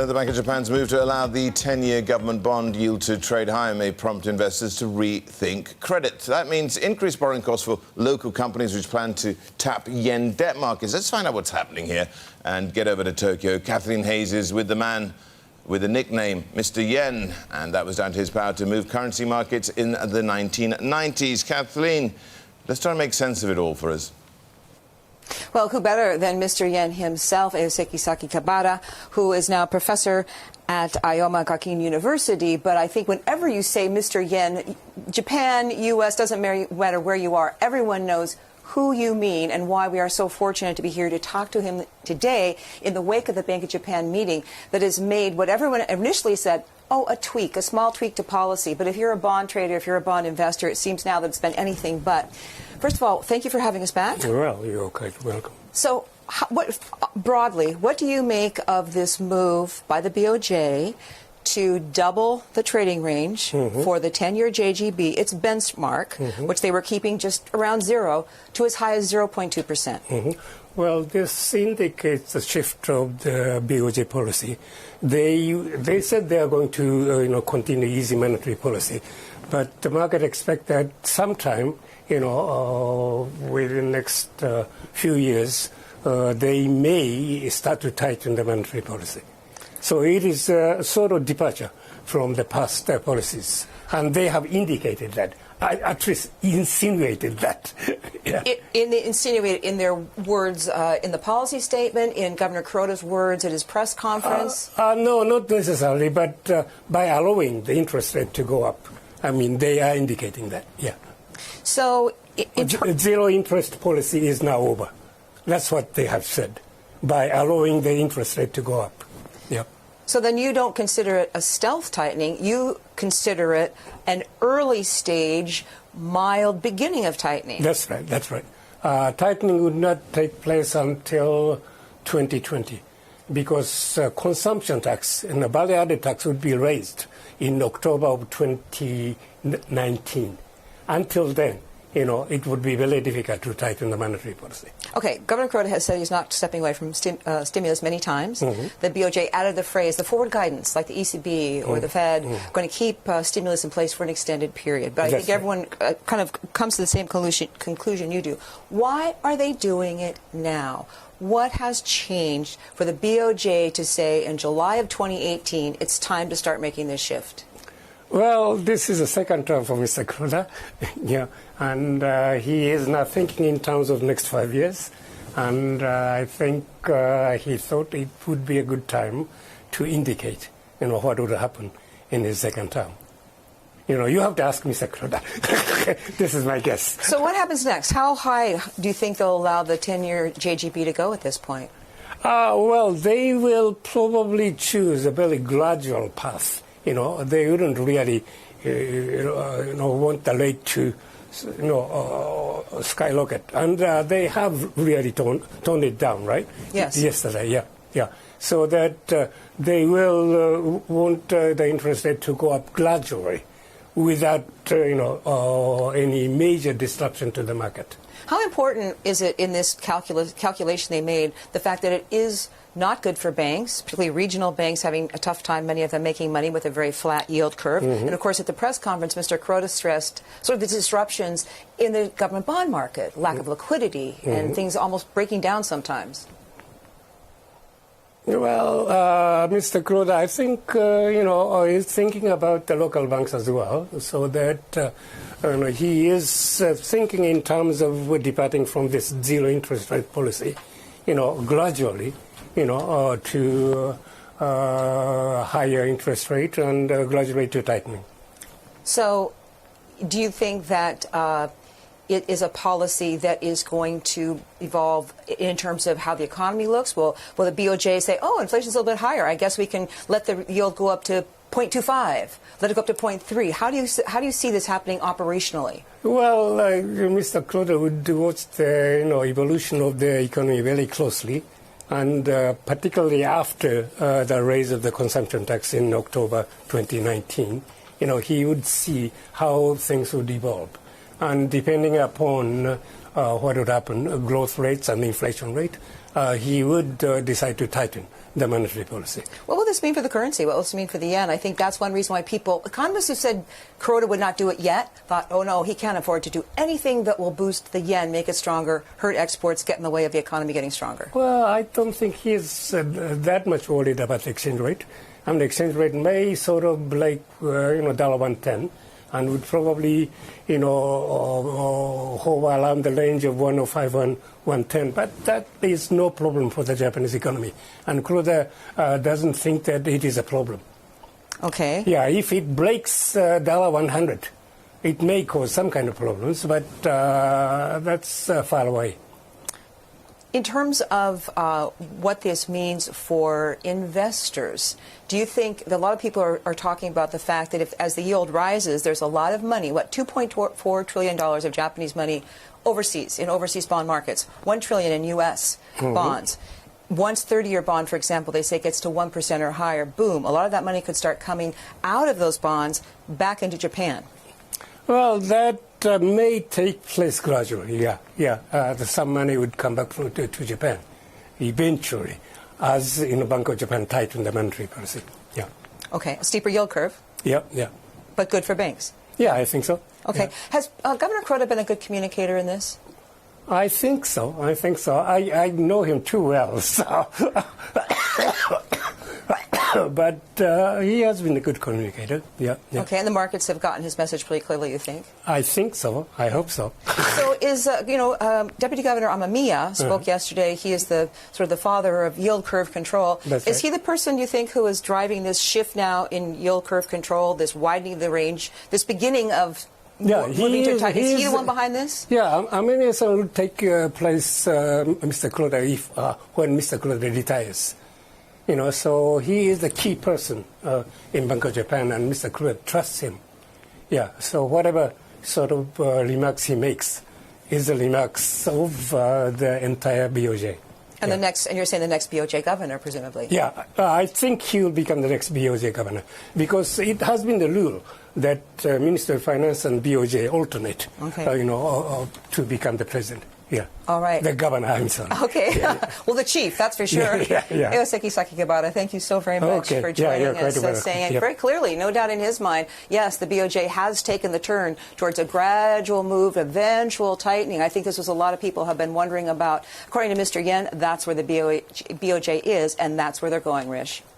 The Bank of Japan's move to allow the 10-year government bond yield to trade higher may prompt investors to rethink credit. That means increased borrowing costs for local companies which plan to tap yen debt markets. Let's find out what's happening here and get over to Tokyo. Kathleen Hayes is with the man with the nickname Mr. Yen, and that was down to his power to move currency markets in the 1990s. Kathleen, let's try and make sense of it all for us. Well, who better than Mr. Yen himself, Eisuke Sakakibara, who is now a professor at Ioma Gakuin University. But I think whenever you say Mr. Yen, Japan, U.S., doesn't matter where you are, everyone knows who you mean and why we are so fortunate to be here to talk to him today in the wake of the Bank of Japan meeting that has made what everyone initially said, oh, a small tweak to policy. But if you're a bond trader, if you're a bond investor, it seems now that it's been anything but. First of all, thank you for having us back. Well, you're quite welcome. So, broadly, what do you make of this move by the BOJ to double the trading range for the 10-year JGB, its benchmark, which they were keeping just around zero, to as high as 0.2%? Well, this indicates a shift of the BOJ policy. They said they are going to continue easy monetary policy, but the market expect that sometime within the next few years they may start to tighten the monetary policy. So it is a sort of departure from the past policies, and they have indicated that. At least insinuated that. Yeah. Insinuated in their words in the policy statement, in Governor Kuroda's words at his press conference? No, not necessarily, but by allowing the interest rate to go up. I mean, they are indicating that, yeah. So, zero interest policy is now over. That's what they have said, by allowing the interest rate to go up. Yeah. So then you don't consider it a stealth tightening. You consider it an early stage, mild beginning of tightening. That's right. That's right. Tightening would not take place until 2020 because consumption tax and the value-added tax would be raised in October of 2019. Until then, it would be very difficult to tighten the monetary policy. Okay, Governor Kuroda has said he's not stepping away from stimulus many times. The BOJ added the phrase, the forward guidance, like the ECB or the Fed, going to keep stimulus in place for an extended period. But I think everyone kind of comes to the same conclusion you do. Why are they doing it now? What has changed for the BOJ to say in July of 2018 it's time to start making this shift? Well, this is the second term for Mr. Kuroda, and he is now thinking in terms of next 5 years, and I think he thought it would be a good time to indicate, what would happen in his second term. You have to ask Mr. Kuroda. This is my guess. So what happens next? How high do you think they'll allow the 10-year JGB to go at this point? Well, they will probably choose a very gradual path. They wouldn't really, want the rate to, skyrocket. And they have really toned it down, right? Yes. Yesterday, yeah. So that they will want the interest rate to go up gradually without, any major disruption to the market. How important is it in this calculation they made, the fact that it is not good for banks, particularly regional banks having a tough time, many of them making money with a very flat yield curve. And, of course, at the press conference, Mr. Kuroda stressed sort of the disruptions in the government bond market, lack of liquidity, and things almost breaking down sometimes. Well, Mr. Kuroda, I think, is thinking about the local banks as well, so that he is thinking in terms of departing from this zero interest rate policy, gradually, to higher interest rate and gradually to tightening. So do you think that it is a policy that is going to evolve in terms of how the economy looks? Will the BOJ say, oh, inflation's a little bit higher, I guess we can let the yield go up to 0.25, let it go up to 0.3. How do you see this happening operationally? Well, Mr. Kuroda would watch the evolution of the economy very closely, and particularly after the raise of the consumption tax in October 2019, he would see how things would evolve. And depending upon what would happen, growth rates and inflation rate, he would decide to tighten the monetary policy. What will this mean for the currency? What will this mean for the yen? I think that's one reason why economists who said Kuroda would not do it yet, thought, oh no, he can't afford to do anything that will boost the yen, make it stronger, hurt exports, get in the way of the economy getting stronger. Well, I don't think he's that much worried about the exchange rate. I mean, the exchange rate may sort of like, $1.10, and would probably, hover around the range of 105, 110. But that is no problem for the Japanese economy. And Kuroda doesn't think that it is a problem. Okay. Yeah, if it breaks $100, it may cause some kind of problems, but that's far away. In terms of what this means for investors, do you think that a lot of people are talking about the fact that as the yield rises, there's a lot of money, $2.4 trillion of Japanese money overseas, in overseas bond markets, $1 trillion in U.S. bonds. Once 30-year bond, for example, they say gets to 1% or higher, boom, a lot of that money could start coming out of those bonds back into Japan. Well, that may take place gradually, some money would come back to Japan eventually, as Bank of Japan tightened the monetary policy. Yeah. Okay, a steeper yield curve. Yeah. But good for banks. Yeah, I think so. Okay. Yeah. Has Governor Kuroda been a good communicator in this? I think so. I know him too well, so. But he has been a good communicator. Yeah. Okay, and the markets have gotten his message pretty clearly, you think? I think so. I hope so. So is, Deputy Governor Amamiya spoke yesterday. He is the father of yield curve control. That's is right. he the person you think who is driving this shift now in yield curve control, this widening the range, this beginning of moving to tight? Is he the one behind this? Yeah, Amamiya will take place, Mr. Kuroda, when Mr. Kuroda retires. So he is the key person in Bank of Japan, and Mr. Kuroda trusts him. Yeah, so whatever sort of remarks he makes is the remarks of the entire BOJ. And you're saying the next BOJ governor, presumably? Yeah, I think he will become the next BOJ governor, because it has been the rule that Minister of Finance and BOJ alternate, to become the president. Yeah. All right. The governor himself. Okay. Yeah. Well, the chief, that's for sure. Yeah. Eisuke Sakakibara, thank you so very much for joining us. Saying very clearly, no doubt in his mind, yes, the BOJ has taken the turn towards a gradual move, eventual tightening. I think this was a lot of people have been wondering about. According to Mr. Yen, that's where the BOJ is, and that's where they're going, Rish.